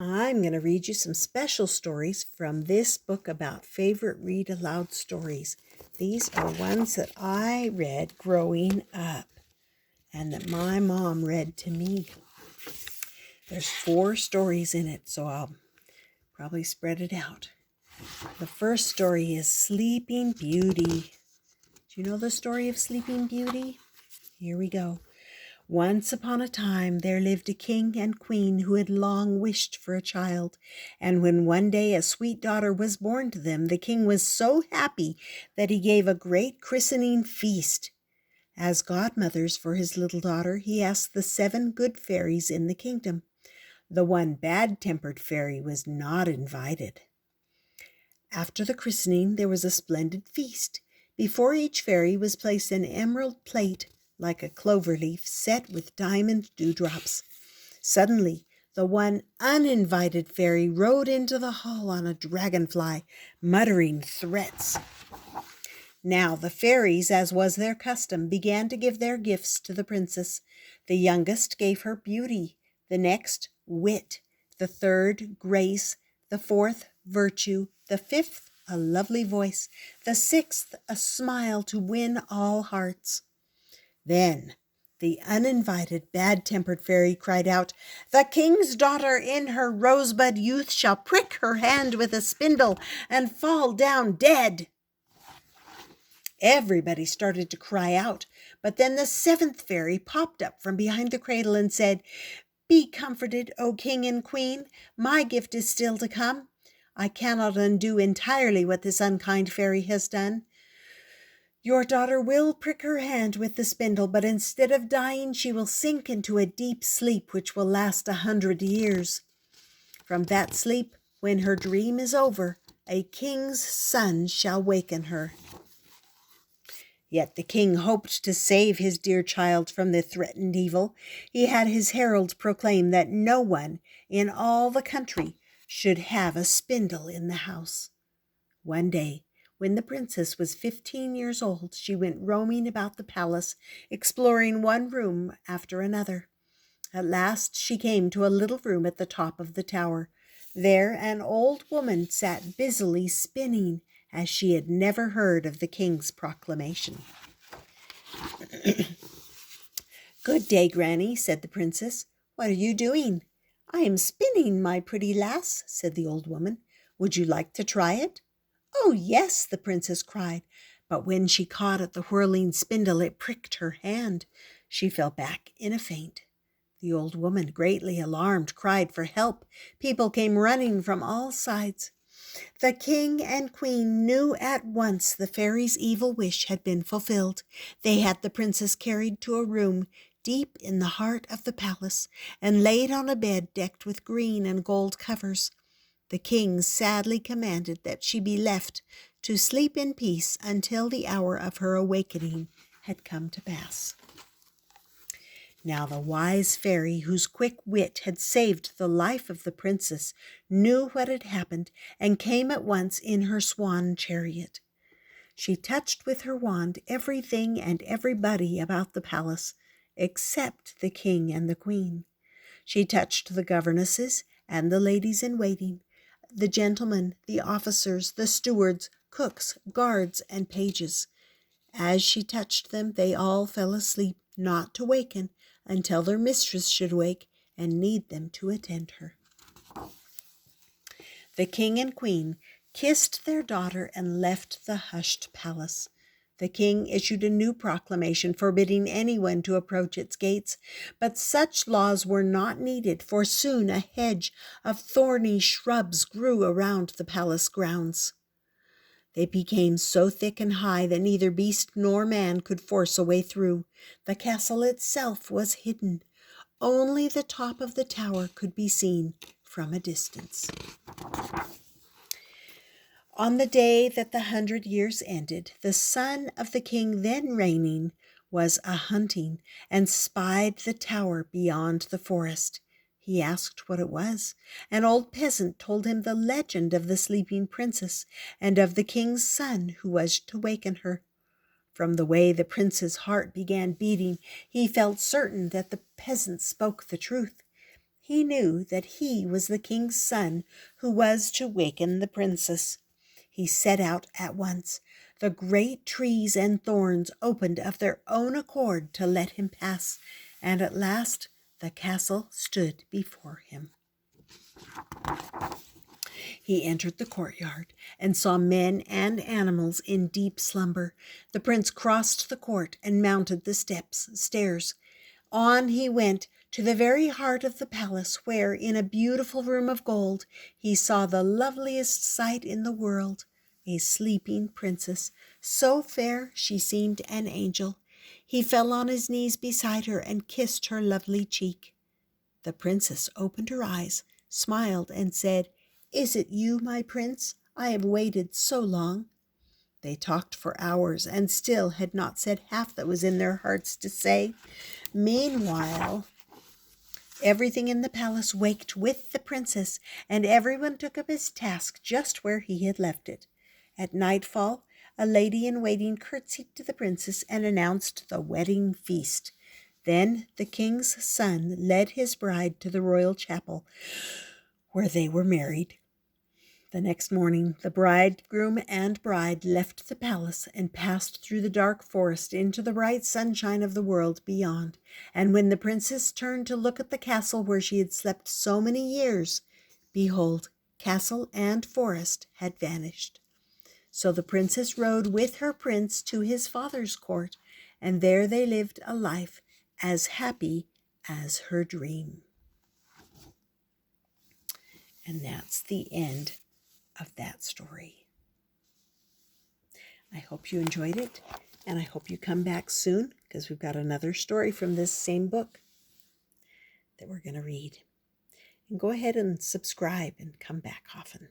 I'm going to read you some special stories from this book about favorite read aloud stories. These are ones that I read growing up and that my mom read to me. There's 4 stories in it, so I'll probably spread it out. The first story is Sleeping Beauty. Do you know the story of Sleeping Beauty? Here we go. Once upon a time there lived a king and queen who had long wished for a child, and when one day a sweet daughter was born to them, the king was so happy that he gave a great christening feast. As godmothers for his little daughter, he asked the 7 good fairies in the kingdom. The one bad-tempered fairy was not invited. After the christening, there was a splendid feast. Before each fairy was placed an emerald plate like a clover leaf set with diamond dewdrops. Suddenly, the one uninvited fairy rode into the hall on a dragonfly, muttering threats. Now the fairies, as was their custom, began to give their gifts to the princess. The youngest gave her beauty, the next wit, the third grace, the fourth virtue, the fifth a lovely voice, the sixth a smile to win all hearts. Then the uninvited, bad-tempered fairy cried out, "The king's daughter in her rosebud youth shall prick her hand with a spindle and fall down dead." Everybody started to cry out, but then the 7th fairy popped up from behind the cradle and said, "Be comforted, O king and queen. My gift is still to come. I cannot undo entirely what this unkind fairy has done. Your daughter will prick her hand with the spindle, but instead of dying, she will sink into a deep sleep which will last 100 years. From that sleep, when her dream is over, a king's son shall waken her." Yet the king hoped to save his dear child from the threatened evil. He had his heralds proclaim that no one in all the country should have a spindle in the house. One day, when the princess was 15 years old, she went roaming about the palace, exploring one room after another. At last she came to a little room at the top of the tower. There an old woman sat busily spinning, as she had never heard of the king's proclamation. "Good day, Granny," said the princess. "What are you doing?" "I am spinning, my pretty lass," said the old woman. "Would you like to try it?" "Oh, yes," the princess cried, but when she caught at the whirling spindle, it pricked her hand. She fell back in a faint. The old woman, greatly alarmed, cried for help. People came running from all sides. The king and queen knew at once the fairy's evil wish had been fulfilled. They had the princess carried to a room deep in the heart of the palace and laid on a bed decked with green and gold covers. The king sadly commanded that she be left to sleep in peace until the hour of her awakening had come to pass. Now the wise fairy, whose quick wit had saved the life of the princess, knew what had happened and came at once in her swan chariot. She touched with her wand everything and everybody about the palace, except the king and the queen. She touched the governesses and the ladies in waiting, the gentlemen, the officers, the stewards, cooks, guards, and pages. As she touched them, they all fell asleep, not to waken until their mistress should wake and need them to attend her. The king and queen kissed their daughter and left the hushed palace. The king issued a new proclamation forbidding anyone to approach its gates, but such laws were not needed, for soon a hedge of thorny shrubs grew around the palace grounds. They became so thick and high that neither beast nor man could force a way through. The castle itself was hidden. Only the top of the tower could be seen from a distance. On the day that the 100 years ended, the son of the king then reigning was a-hunting and spied the tower beyond the forest. He asked what it was. An old peasant told him the legend of the sleeping princess and of the king's son who was to waken her. From the way the prince's heart began beating, he felt certain that the peasant spoke the truth. he knew that he was the king's son who was to waken the princess. He set out at once. The great trees and thorns opened of their own accord to let him pass, and at last the castle stood before him. He entered the courtyard and saw men and animals in deep slumber. The prince crossed the court and mounted the stairs. On he went to the very heart of the palace, where, in a beautiful room of gold, he saw the loveliest sight in the world, a sleeping princess, so fair she seemed an angel. He fell on his knees beside her and kissed her lovely cheek. The princess opened her eyes, smiled, and said, "Is it you, my prince? I have waited so long." They talked for hours and still had not said half that was in their hearts to say. Meanwhile, everything in the palace waked with the princess, and everyone took up his task just where he had left it. At nightfall, a lady-in-waiting curtsied to the princess and announced the wedding feast. Then the king's son led his bride to the royal chapel, where they were married. The next morning, the bridegroom and bride left the palace and passed through the dark forest into the bright sunshine of the world beyond. And when the princess turned to look at the castle where she had slept so many years, behold, castle and forest had vanished. So the princess rode with her prince to his father's court, and there they lived a life as happy as her dream. And that's the end of that story. I hope you enjoyed it, and I hope you come back soon, because we've got another story from this same book that we're going to read. And go ahead and subscribe and come back often.